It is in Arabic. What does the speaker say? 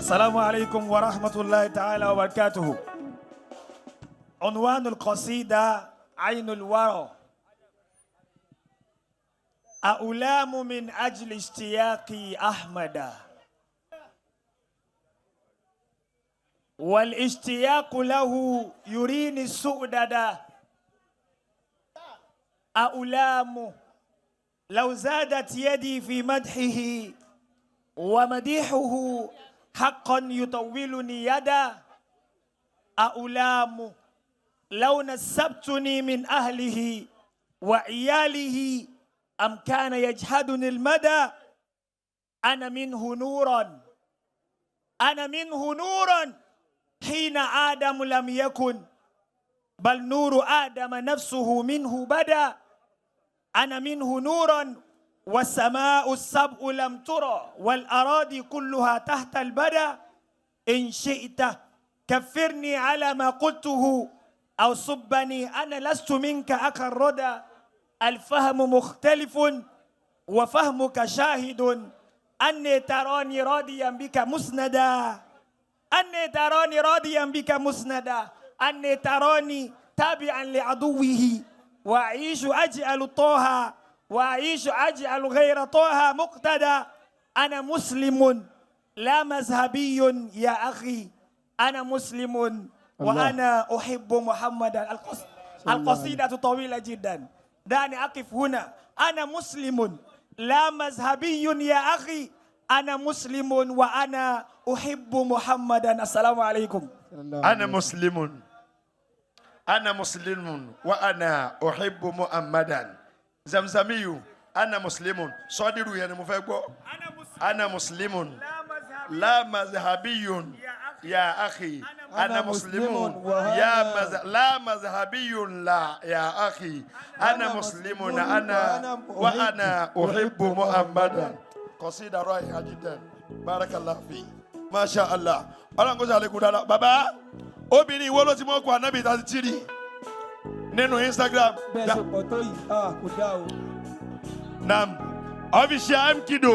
السلام عليكم ورحمة الله تعالى وبركاته. عنوان القصيدة عين الورى. أؤلام من أجل اشتياقي أحمد، والاشتياق له يريني السؤدد. أؤلام لو زادت يدي في مدحه، ومديحه حقا يطولني يدا. أؤلام لو نسبتني من أهله وعياله، أم كان يجحدني المدى. أنا منه نورا، أنا منه نورا حين آدم لم يكن، بل نور آدم نفسه منه بدا. أنا منه نورا والسماء السبع لم ترى، والأراضي كلها تحت البدا. إن شئت كفرني على ما قلته، أو صبني أنا لست منك أخا الردى. الفهم مختلف وفهمك شاهد، أني تراني راضيا بك مسندا، أني تراني راضيا بك مسندا، أني تراني تابعا لعدوه، وأعيش أجعل طه، وأعيش أجعل غير طه مقتدى. أنا مسلم لا مذهبي يا أخي، أنا مسلم وأنا أحب محمدا. القصيدة طويلة جدا، دعني أقف هنا. أنا مسلم لا مذهبي يا أخي، أنا مسلم وأنا أحب محمدا. السلام عليكم. أنا مسلم، أنا مسلم وأنا أحب محمدا. زمزمي أنا مسلم صادر يعني مفاجأ. أنا مسلم لا مذهبي يا أخي، أنا مسلم لا مذهبي لا يا أخي، أنا مسلم أنا وأنا أحب محمدا. قصيدة رائعة جدا، بارك الله فيك، ما شاء الله. Ọlọ́run kó sàlékún dáadáa. Bàbá obìnrin wo ló ti mọ̀ kó Ànábì 33 nínú Instagram? Bẹ́ẹ̀ ṣe pọ̀ tó yìí, kò dá o. Nam official M Kido.